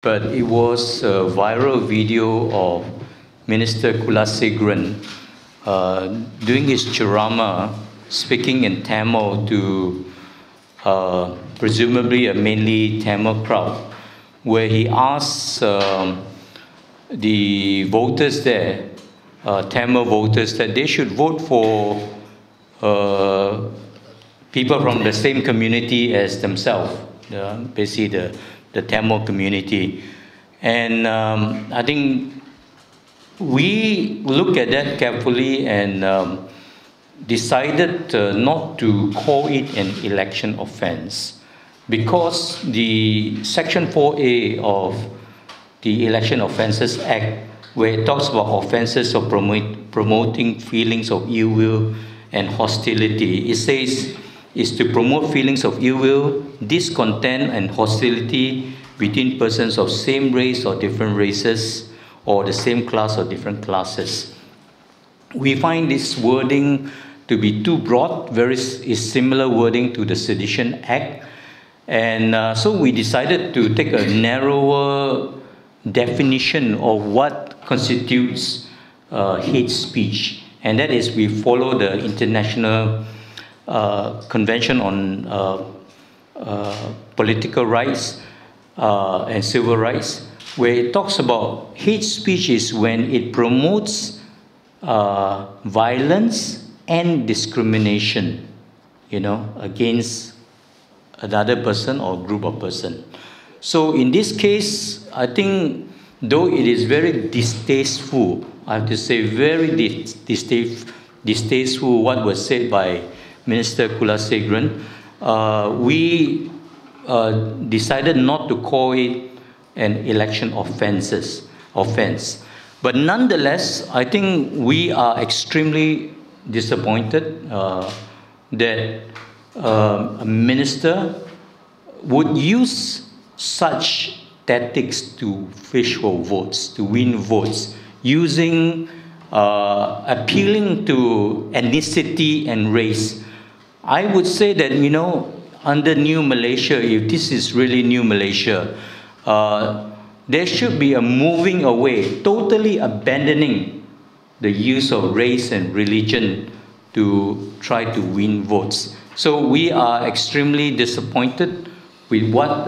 but it was a viral video of Minister Kulasegaran doing his ceramah, speaking in Tamil to presumably a mainly Tamil crowd, where he asks the voters there, Tamil voters, that they should vote for people from the same community as themselves, basically the Tamil community. And I think we look at that carefully and decided not to call it an election offense, because the Section 4A of the Election Offences Act, where it talks about offences of promoting feelings of ill will and hostility, it says is to promote feelings of ill will, discontent and hostility between persons of same race or different races, or the same class or different classes. We find this wording to be too broad, is similar wording to the Sedition Act, and so we decided to take a narrower definition of what constitutes hate speech, and that is we follow the International Convention on Political Rights and Civil Rights, where it talks about hate speech is when it promotes violence and discrimination, against another person or group of person. So in this case, I think, though it is very distasteful, I have to say very distasteful what was said by Minister Kulasegaran, we decided not to call it an election offense. But nonetheless, I think we are extremely disappointed that a minister would use such tactics to fish for votes, to win votes, using appealing to ethnicity and race. I would say that, under New Malaysia, if this is really New Malaysia, there should be a moving away, totally abandoning the use of race and religion to try to win votes. So we are extremely disappointed with what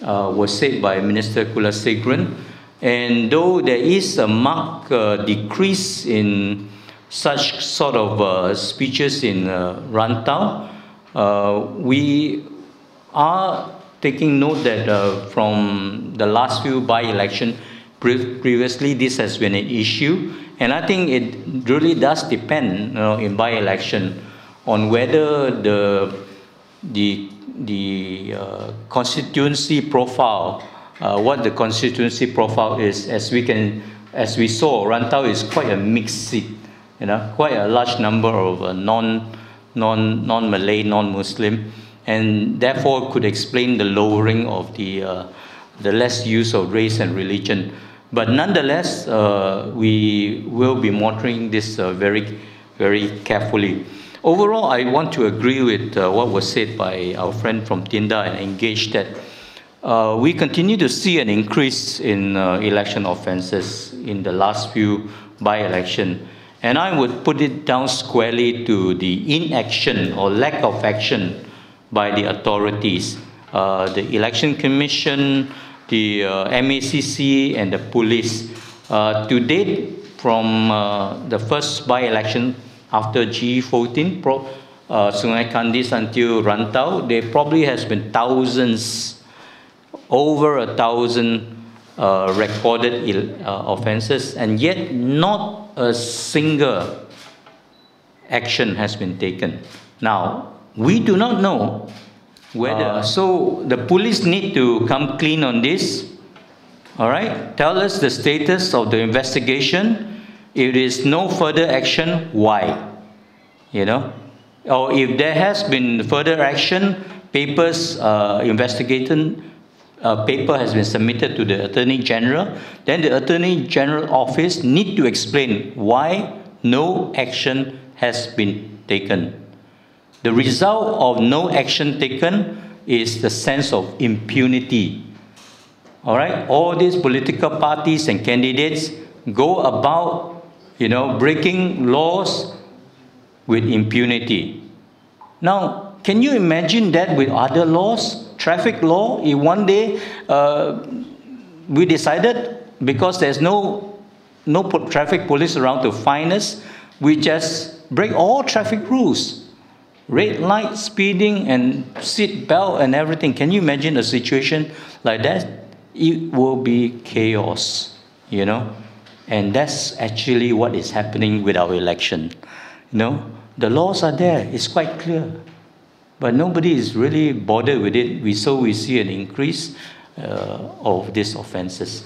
was said by Minister Kulasegaran. And though there is a marked decrease in such sort of speeches in Rantau, we are taking note that from the last few by-election, previously this has been an issue, and I think it really does depend, in by-election, on whether the constituency profile, what the constituency profile is. As we saw, Rantau is quite a mixed seat, quite a large number of non-Malay, non-Muslim, and therefore could explain the lowering of the less use of race and religion. But nonetheless, we will be monitoring this very, very carefully. Overall, I want to agree with what was said by our friend from Tinda and Engage, that we continue to see an increase in election offences in the last few by-election. And I would put it down squarely to the inaction or lack of action by the authorities, the Election Commission, the MACC, and the police. To date, from the first by-election after G14, Sungai Kandis until Rantau, there probably has been thousands, over 1,000 recorded offences, and yet not a single action has been taken. Now, we do not know whether, so the police need to come clean on this, all right? Tell us the status of the investigation. If there is no further action, why? Or if there has been further action, papers, investigation, paper has been submitted to the Attorney General, then the Attorney General office need to explain why no action has been taken. The result of no action taken is the sense of impunity All right, all these political parties and candidates go about, breaking laws with impunity. Now, can you imagine that with other laws, traffic law? If one day we decided, because there's no traffic police around to fine us, we just break all traffic rules, red light, speeding, and seat belt and everything. Can you imagine a situation like that? It will be chaos, and that's actually what is happening with our election. The laws are there, it's quite clear, but nobody is really bothered with it. We see an increase of these offenses.